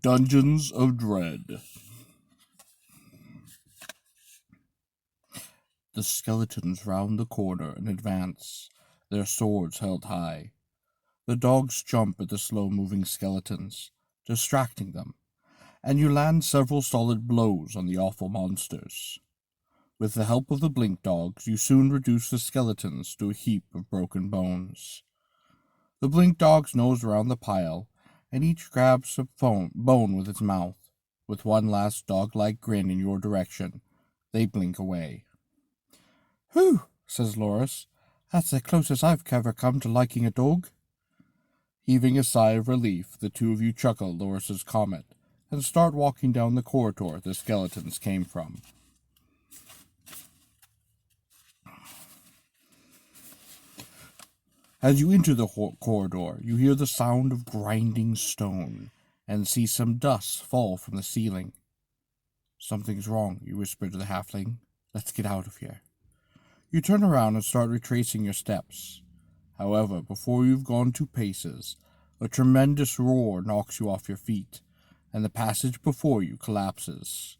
Dungeons of Dread. The skeletons round the corner and advance, their swords held high. The dogs jump at the slow-moving skeletons, distracting them, and you land several solid blows on the awful monsters. With the help of the blink dogs, you soon reduce the skeletons to a heap of broken bones. The blink dogs nose around the pile, and each grabs a bone with its mouth. With one last dog-like grin in your direction, they blink away. "Whew," says Loris. "That's the closest I've ever come to liking a dog." Heaving a sigh of relief, the two of you chuckle at Loris's comment and start walking down the corridor the skeletons came from. As you enter the corridor, you hear the sound of grinding stone and see some dust fall from the ceiling. "Something's wrong," you whisper to the halfling. "Let's get out of here." You turn around and start retracing your steps. However, before you've gone 2 paces, a tremendous roar knocks you off your feet, and the passage before you collapses.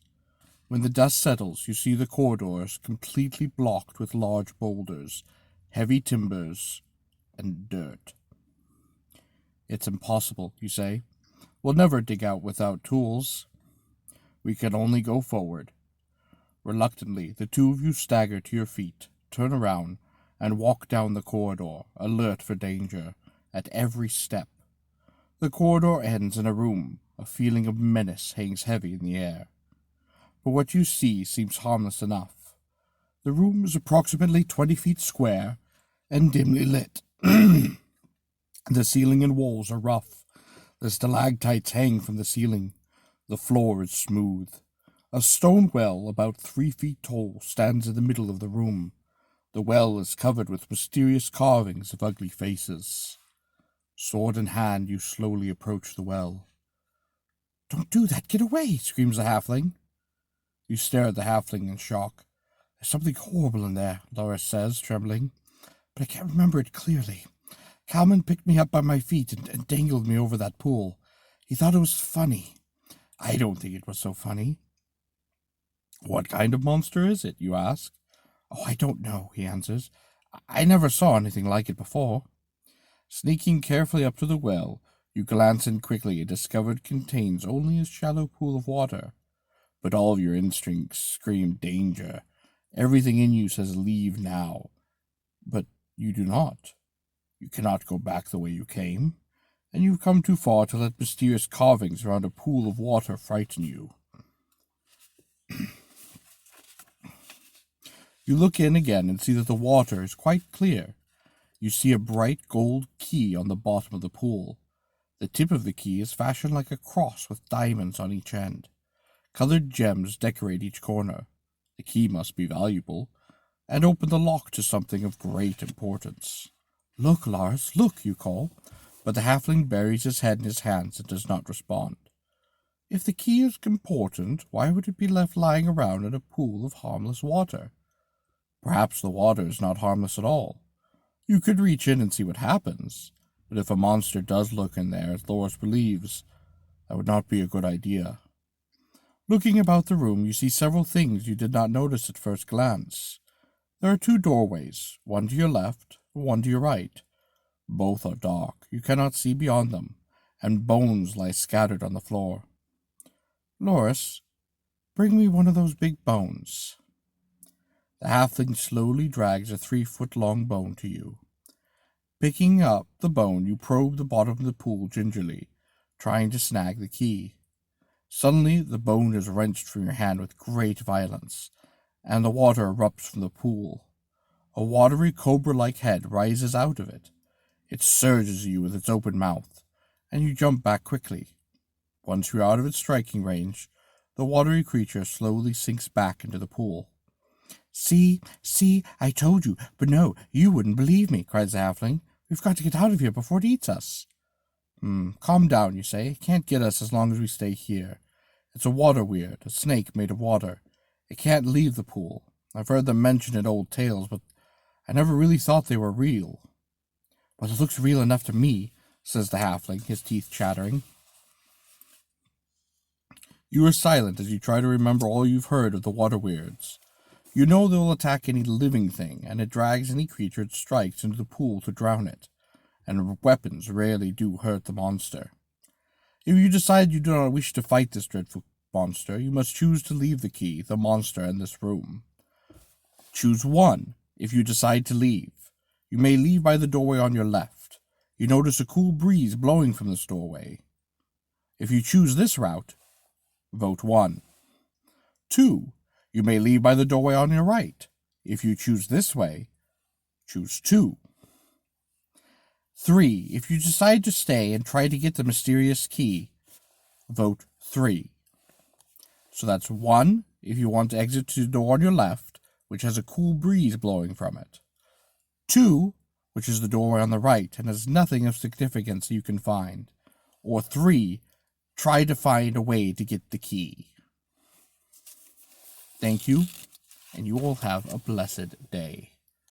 When the dust settles, you see the corridors completely blocked with large boulders, heavy timbers, and dirt. "It's impossible," you say. "We'll never dig out without tools." "We can only go forward." Reluctantly, the two of you stagger to your feet, turn around, and walk down the corridor, alert for danger at every step. The corridor ends in a room. A feeling of menace hangs heavy in the air. But what you see seems harmless enough. The room is approximately 20 feet square and dimly lit. The ceiling and walls are rough. The stalactites hang from the ceiling. The floor is smooth. A stone well about 3 feet tall stands in the middle of the room. The well is covered with mysterious carvings of ugly faces. Sword in hand, you slowly approach the well. "Don't do that! Get away!" screams the halfling. You stare at the halfling in shock. "There's something horrible in there," Loris says, trembling. "But I can't remember it clearly. Calman picked me up by my feet and dangled me over that pool. He thought it was funny. I don't think it was so funny." "What kind of monster is it?" you ask. "Oh, I don't know," he answers. "I never saw anything like it before." Sneaking carefully up to the well, you glance in quickly and discover it contains only a shallow pool of water. But all of your instincts scream danger. Everything in you says leave now. But you do not. You cannot go back the way you came, and you've come too far to let mysterious carvings around a pool of water frighten you. You look in again and see that the water is quite clear. You see a bright gold key on the bottom of the pool. The tip of the key is fashioned like a cross with diamonds on each end. Colored gems decorate each corner. The key must be valuable, and open the lock to something of great importance. "Look, Lars, look," you call, but the halfling buries his head in his hands and does not respond. If the key is important, why would it be left lying around in a pool of harmless water? Perhaps the water is not harmless at all. You could reach in and see what happens, but if a monster does lurk in there, as Loris believes, that would not be a good idea. Looking about the room, you see several things you did not notice at first glance. There are 2 doorways, one to your left, one to your right. Both are dark. You cannot see beyond them, and bones lie scattered on the floor. "Loris, bring me one of those big bones." The halfling slowly drags a 3-foot-long bone to you. Picking up the bone, you probe the bottom of the pool gingerly, trying to snag the key. Suddenly, the bone is wrenched from your hand with great violence, and the water erupts from the pool. A watery cobra-like head rises out of it. It surges at you with its open mouth, and you jump back quickly. Once you're out of its striking range, the watery creature slowly sinks back into the pool. See, I told you, but no, you wouldn't believe me," cries the halfling. "We've got to get out of here before it eats us." Calm down," you say. "It can't get us as long as we stay here. It's a water weird, a snake made of water. It can't leave the pool. I've heard them mention in old tales, but I never really thought they were real." "Well, it looks real enough to me," says the halfling, his teeth chattering. You are silent as you try to remember all you've heard of the water weirds. You know they will attack any living thing, and it drags any creature it strikes into the pool to drown it, and weapons rarely do hurt the monster. If you decide you do not wish to fight this dreadful monster, you must choose to leave the key, the monster, and this room. Choose one if you decide to leave. You may leave by the doorway on your left. You notice a cool breeze blowing from this doorway. If you choose this route, vote 1. 2. You may leave by the doorway on your right. If you choose this way, choose 2. 3. If you decide to stay and try to get the mysterious key, vote 3. So that's 1 if you want to exit to the door on your left, which has a cool breeze blowing from it. 2, which is the doorway on the right and has nothing of significance you can find. Or 3, try to find a way to get the key. Thank you, and you all have a blessed day.